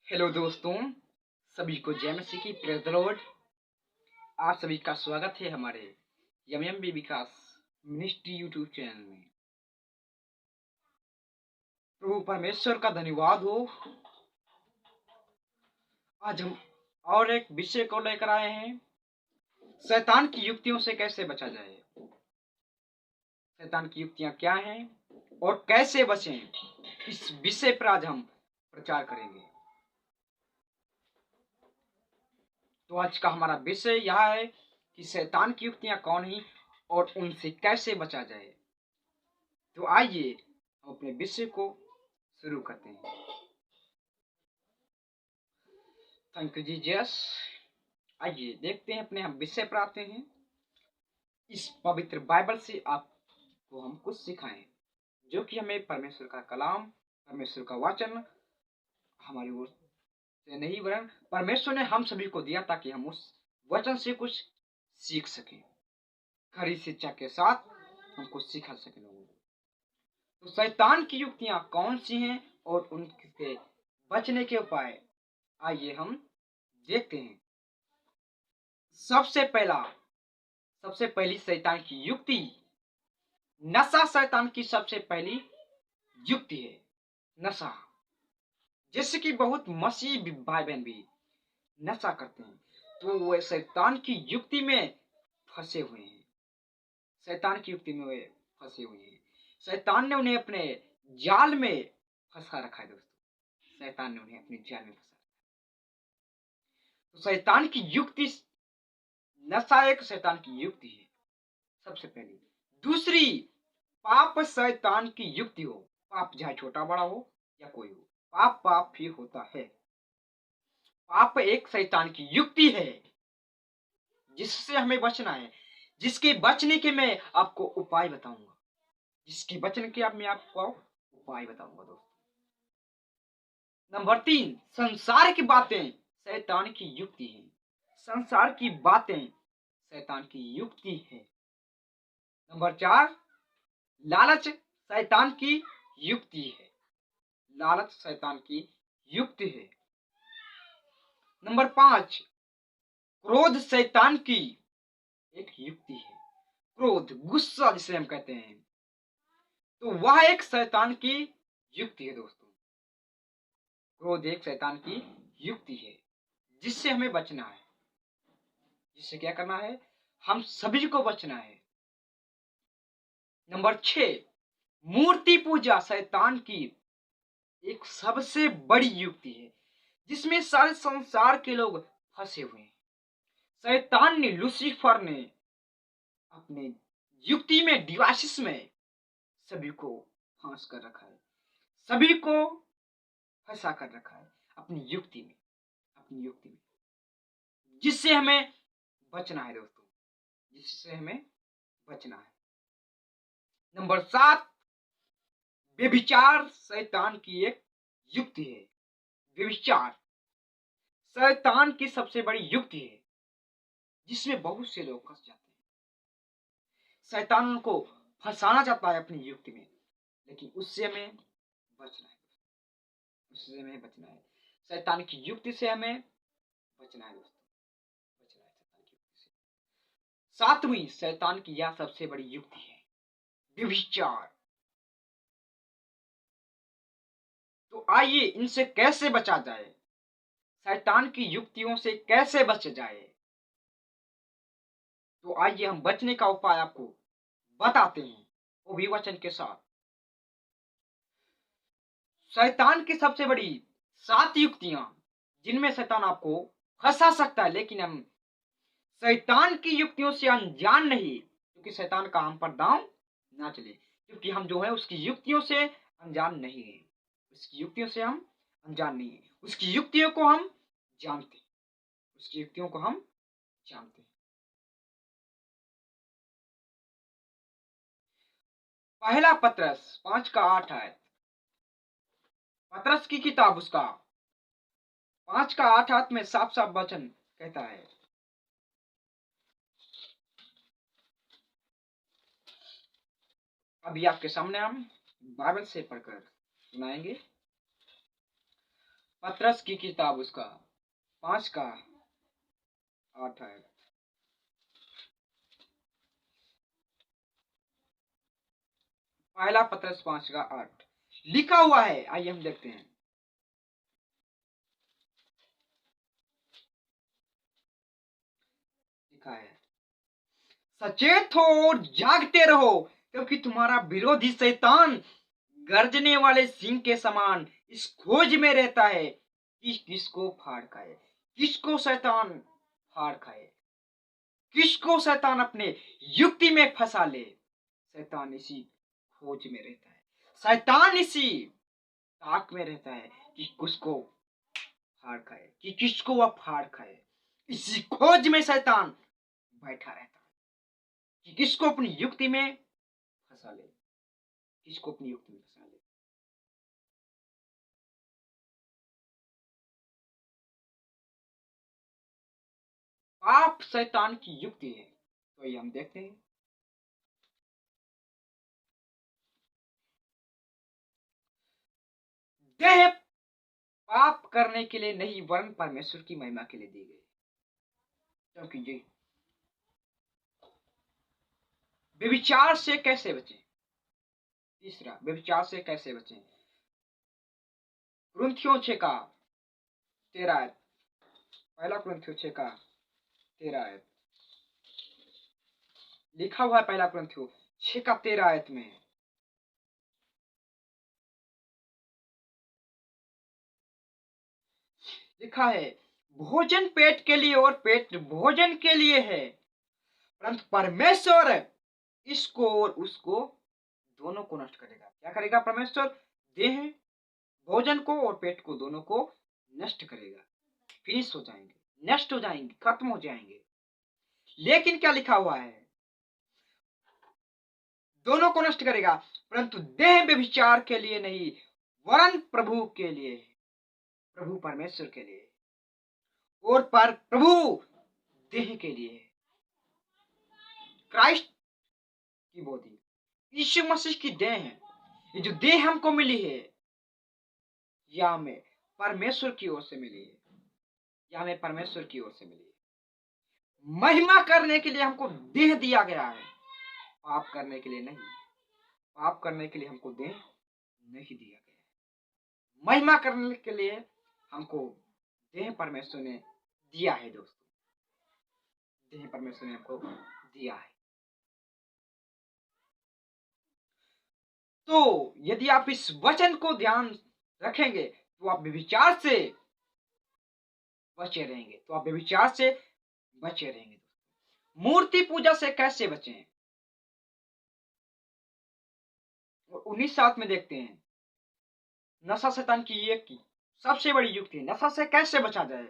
Hello दोस्तों, सभी को जय मसीह की प्रेज द लॉर्ड। आप सभी का स्वागत है हमारे यमयम विकास मिनिस्ट्री यूट्यूब चैनल में। प्रभु परमेश्वर का धन्यवाद हो। आज हम और एक विषय को लेकर आए हैं, शैतान की युक्तियों से कैसे बचा जाए। शैतान की युक्तियां क्या हैं और कैसे बचें, इस विषय पर आज हम प्रचार करेंगे। तो आज का हमारा विषय यह है कि शैतान की युक्तियां कौन हैं और उनसे कैसे बचा जाए। तो आइए हम अपने विषय को शुरू करते हैं। Thank you Jesus. आइए देखते हैं, अपने हम विषय पर आते हैं। इस पवित्र बाइबल से आपको हम कुछ सिखाएं, जो कि हमें परमेश्वर का कलाम, परमेश्वर का वचन हमारी ओर से नहीं, वरन परमेश्वर ने हम सभी को दिया ताकि हम उस वचन से कुछ सीख सकें। खरी शिक्षा के साथ हम कुछ सिखा सकें लोगों को। तो शैतान की युक्तियां कौन सी हैं और उनसे बचने के उपाय आइए हम देखते हैं। सबसे पहली शैतान की युक्ति नशा। शैतान की सबसे पहली युक्ति है नशा। जैसे कि बहुत मसीह भाई बहन भी नशा करते हैं, तो वो शैतान की युक्ति में फंसे हुए हैं। शैतान की युक्ति में वे फंसे हुए हैं। शैतान ने उन्हें अपने जाल में फंसा रखा है दोस्तों। शैतान ने उन्हें अपने जाल में फंसा। तो शैतान की युक्ति, नशा एक शैतान की युक्ति है सबसे पहली। दूसरी, पाप शैतान की युक्ति हो। पाप चाहे छोटा बड़ा हो या कोई हो, पाप पाप ही होता है। पाप एक शैतान की युक्ति है जिससे हमें बचना है, जिसके बचने के मैं आपको उपाय बताऊंगा। जिसके बचने के मैं आपको उपाय बताऊंगा दोस्तों। नंबर 3, संसार की बातें शैतान की युक्ति है। संसार की बातें शैतान की युक्ति है। नंबर 4, लालच शैतान की युक्ति है। लालच शैतान की युक्ति है। नंबर 5, क्रोध शैतान की एक युक्ति है। क्रोध, गुस्सा जिसे हम कहते हैं, तो वह एक शैतान की युक्ति है दोस्तों। क्रोध एक शैतान की युक्ति है जिससे हमें बचना है। जिससे क्या करना है, हम सभी को बचना है। नंबर 6, मूर्ति पूजा शैतान की एक सबसे बड़ी युक्ति है जिसमें सारे संसार के लोग फंसे हुए हैं। शैतान ने, लूसीफर ने अपने युक्ति में, डिवाइसेस में सभी को फांस कर रखा है, सभी को फंसा कर रखा है अपनी युक्ति में, अपनी युक्ति में, जिससे हमें बचना है दोस्तों, जिससे हमें बचना है। नंबर 7, व्यभिचार शैतान की एक युक्ति है। व्यभिचार शैतान की सबसे बड़ी युक्ति है जिसमें बहुत से लोग फंस जाते हैं। शैतान उनको फंसाना चाहता है अपनी युक्ति में, लेकिन उससे हमें बचना है। उससे हमें बचना है। शैतान की युक्ति से हमें बचना है दोस्तों, बचना है शैतान की युक्ति से। 7वीं शैतान की यह सबसे बड़ी युक्ति है, व्यभिचार। तो आइए इनसे कैसे बचा जाए, शैतान की युक्तियों से कैसे बच जाए। तो आइए हम बचने का उपाय आपको बताते हैं, वो भी वचन के साथ। शैतान की सबसे बड़ी 7 युक्तियां जिनमें शैतान आपको फंसा सकता है, लेकिन हम शैतान की युक्तियों से अनजान नहीं, क्योंकि शैतान का हम पर दांव ना चले, क्योंकि हम जो है उसकी युक्तियों से अनजान नहीं है। उसकी युक्तियों से हम अनजान नहीं है, उसकी युक्तियों को हम जानते हैं, उसकी युक्तियों को हम जानते हैं। पहला पतरस 5:8 है। पतरस की किताब उसका 5:8 में साफ साफ वचन कहता है, अभी आपके सामने हम बाइबल से पढ़कर सुनाएंगे। पतरस की किताब उसका 5 का 8 है। पहला पतरस 5 का 8 लिखा हुआ है, आइए हम देखते हैं। लिखा है, सचेत हो और जागते रहो, क्योंकि तुम्हारा विरोधी शैतान गर्जने वाले सिंह के समान इस खोज में रहता है कि किसको फाड़ खाए। किसको शैतान फाड़ खाए, किसको शैतान अपने युक्ति में फंसा ले। शैतान इसी खोज में रहता है, शैतान इसी ताक में रहता है कि किसको फाड़ खाए, कि किसको वह फाड़ खाए। इसी खोज में शैतान बैठा रहता है कि किसको अपनी युक्ति में फंसा ले, किसको अपनी युक्ति में फंसा ले। पाप शैतान की युक्ति है, तो ये हम देखते हैं। देह पाप करने के लिए नहीं वरन परमेश्वर की महिमा के लिए दी गई, क्योंकि ये व्यभिचार से कैसे बचें। तीसरा, व्यभिचार से कैसे बचें। कुरिन्थियों 6 का 13, पहला कुरिन्थियों 6 का 13 लिखा हुआ है। पहला कुरिन्थियों 6 का 13 में लिखा है, भोजन पेट के लिए और पेट भोजन के लिए है, परंतु परमेश्वर इसको और उसको दोनों को नष्ट करेगा। क्या करेगा परमेश्वर? देह भोजन को और पेट को दोनों को नष्ट करेगा। फिनिश हो जाएंगे, नष्ट हो जाएंगे, खत्म हो जाएंगे। लेकिन क्या लिखा हुआ है? दोनों को नष्ट करेगा, परंतु देह व्यभिचार के लिए नहीं वरन प्रभु के लिए, प्रभु परमेश्वर के लिए, और पर प्रभु देह के लिए। क्राइस्ट की बॉडी यीशु मसीह की देह है। ये जो देह हमको मिली है, यह हमें परमेश्वर की ओर से मिली है, यह हमें परमेश्वर की ओर से मिली है। महिमा करने के लिए हमको देह दिया गया है, पाप करने के लिए नहीं। पाप करने के लिए हमको देह नहीं दिया गया है, महिमा करने के लिए हमको देह परमेश्वर ने दिया है। दोस्तों, देह परमेश्वर ने हमको दिया है। तो यदि आप इस वचन को ध्यान रखेंगे तो आप व्यभिचार से बचे रहेंगे, तो आप व्यभिचार से बचे रहेंगे। मूर्ति पूजा से कैसे बचें? 19:7 में देखते हैं, नशा शैतान की एक सबसे बड़ी युक्ति है। नशा से कैसे बचा जाए?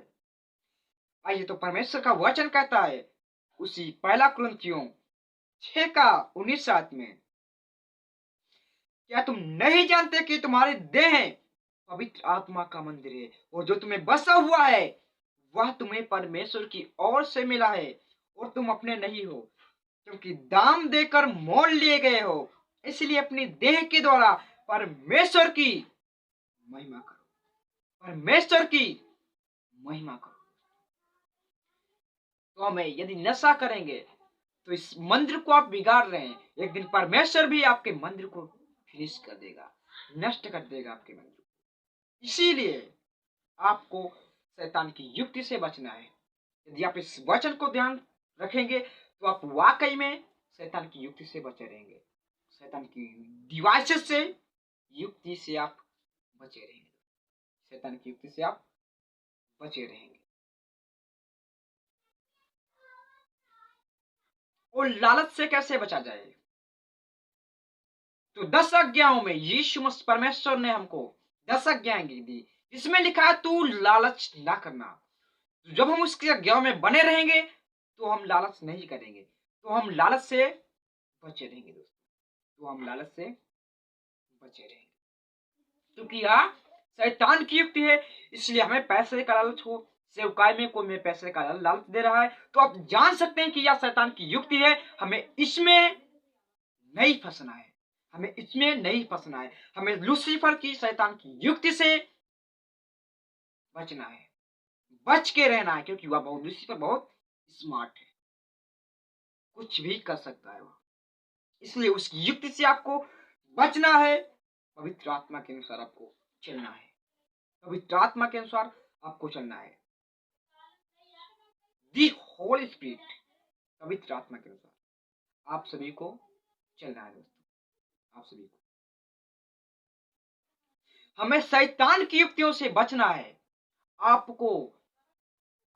आइए, तो परमेश्वर का वचन कहता है उसी पहला कुरिन्थियों 6 का 19:7 में, क्या तुम नहीं जानते कि तुम्हारे देह पवित्र आत्मा का मंदिर है और जो तुम्हें बसा हुआ है वह तुम्हें परमेश्वर की ओर से मिला है और तुम अपने नहीं हो, क्योंकि दाम देकर मोल लिए गए हो। इसलिए अपनी देह के द्वारा परमेश्वर की महिमा करो, परमेश्वर की महिमा करो। तो हमें यदि नशा करेंगे तो इस मंदिर को आप बिगाड़ रहे हैं। एक दिन परमेश्वर भी आपके मंदिर को फिनिश कर देगा, नष्ट कर देगा आपके मंदिर को। इसीलिए आपको शैतान की युक्ति से बचना है। यदि आप इस वचन को ध्यान रखेंगे तो आप वाकई में शैतान की युक्ति से बचे रहेंगे, शैतान की डिवाइसेस से, युक्ति से आप बचे रहेंगे, शैतान की युक्ति से आप बचे रहेंगे। और लालच से कैसे बचा जाए? तो 10 आज्ञाओं में यीशु मसीह परमेश्वर ने हमको 10 आज्ञाएं दी, जिसमें लिखा है तू लालच ना करना। जब हम उसकी आज्ञाओं में बने रहेंगे तो हम लालच नहीं करेंगे, तो हम लालच से बचे रहेंगे। दोस्तों, तो हम लालच से बचे रहेंगे, क्योंकि यह शैतान की युक्ति है। इसलिए हमें पैसे का लालच हो, सेवकाई में कोई में पैसे का लालच दे रहा है, तो आप जान सकते हैं कि यह शैतान की युक्ति है। हमें इसमें नहीं फंसना है, हमें इसमें नहीं फंसना है। हमें लूसीफर की, शैतान की युक्ति से बचना है, बच के रहना है, क्योंकि वह बहुत दूसरी पर बहुत स्मार्ट है, कुछ भी कर सकता है वह। इसलिए उसकी युक्ति से आपको बचना है, पवित्र आत्मा के अनुसार आपको चलना है, पवित्र आत्मा के अनुसार आपको चलना है। दी होली स्पिरिट, पवित्र आत्मा के अनुसार आप सभी को चलना है दोस्तों, आप सभी को। हमें शैतान की युक्तियों से बचना है। आपको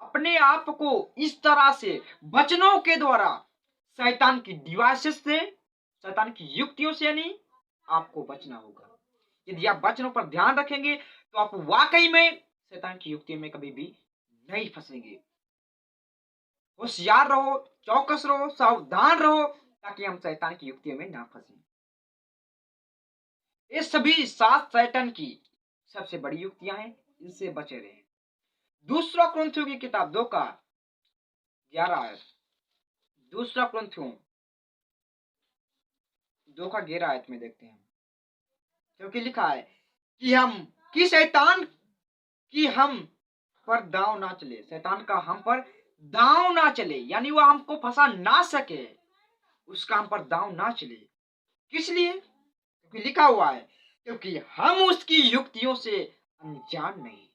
अपने आप को इस तरह से वचनों के द्वारा शैतान की डिवाइसेस से, शैतान की युक्तियों से यानी आपको बचना होगा। यदि आप वचनों पर ध्यान रखेंगे तो आप वाकई में शैतान की युक्तियों में कभी भी नहीं फंसेंगे। होशियार रहो, चौकस रहो, सावधान रहो, ताकि हम शैतान की युक्तियों में ना फंसे। ये सभी 7 शैतान की सबसे बड़ी युक्तियां हैं, इनसे बचे रहे। दूसरा कुरिन्थियों की किताब 2 का 11 आयत, दूसरा कुरिन्थियों 2 का 11 आयत में देखते हैं, क्योंकि लिखा है कि शैतान की हम पर दांव ना चले, शैतान का हम पर दांव ना चले, यानी वह हमको फंसा ना सके, उसका हम पर दांव ना चले। किस लिए? क्योंकि लिखा हुआ है, क्योंकि हम उसकी युक्तियों से अनजान नहीं,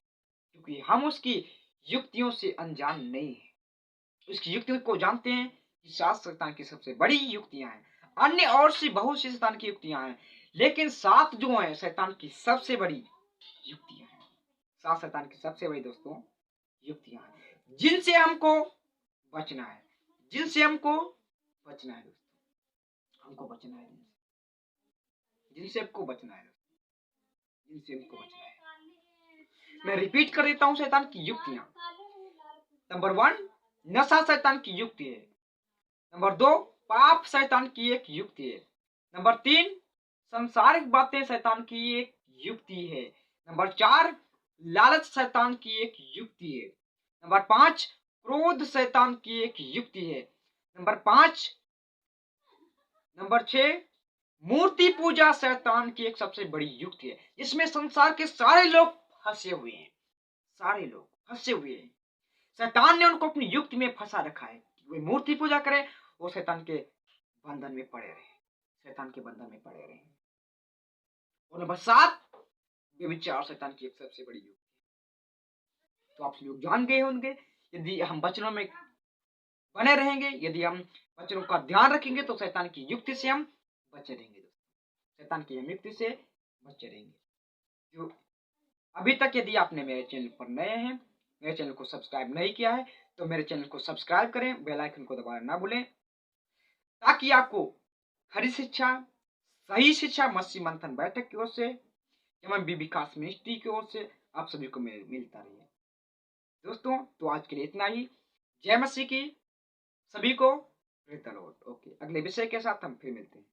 क्योंकि हम उसकी युक्तियों से अनजान नहीं है। उसकी युक्तियों को जानते हैं कि 7 शैतान की सबसे बड़ी युक्तियां हैं। अन्य और सी बहुत सी शैतान की युक्तियां हैं, लेकिन 7 जो हैं शैतान की सबसे बड़ी युक्तियां हैं। 7 शैतान की सबसे बड़ी दोस्तों युक्तियां हैं, जिनसे हमको बचना है, जिनसे हमको बचना है दोस्तों, हमको बचना है, जिनसे हमको बचना है, जिनसे हमको बचना है। मैं रिपीट कर देता हूं शैतान की युक्तियां। नंबर 1, नशा शैतान की युक्ति है। नंबर 2, पाप शैतान की एक युक्ति है। नंबर 3, संसारिक बातें शैतान की एक युक्ति है। नंबर 4, लालच शैतान की एक युक्ति है। नंबर 5, क्रोध शैतान की एक युक्ति है। नंबर 6, मूर्ति पूजा शैतान की एक सबसे बड़ी युक्ति है, जिसमें संसार के सारे लोग फंसे हुए हैं, सारे लोग फंसे हुए हैं। शैतान ने उनको अपनी युक्ति में फंसा रखा है कि वे मूर्ति पूजा करें, वो शैतान के बंधन में पड़े रहे, शैतान के बंधन में पड़े रहे। और नंबर 7, व्यभिचार शैतान की एक सबसे बड़ी युक्ति। तो आप लोग जान गए होंगे, यदि हम वचनों में बने रहेंगे, यदि हम वचनों का ध्यान रखेंगे, तो शैतान की युक्ति से हम बचे रहेंगे, शैतान की हम युक्ति से बचे रहेंगे। तो अभी तक यदि आपने मेरे चैनल पर नए हैं, मेरे चैनल को सब्सक्राइब नहीं किया है, तो मेरे चैनल को सब्सक्राइब करें, बेल आइकन को दबाना ना भूलें, ताकि आपको हरी शिक्षा, सही शिक्षा मसीह मंथन बैठक की ओर से, एवं विकास मिनिस्ट्री की ओर से आप सभी को मिलता रहे। दोस्तों, तो आज के लिए इतना ही। जय मसीह की, सभी को प्रेज द लॉर्ड। ओके, अगले विषय के साथ हम फिर मिलते हैं।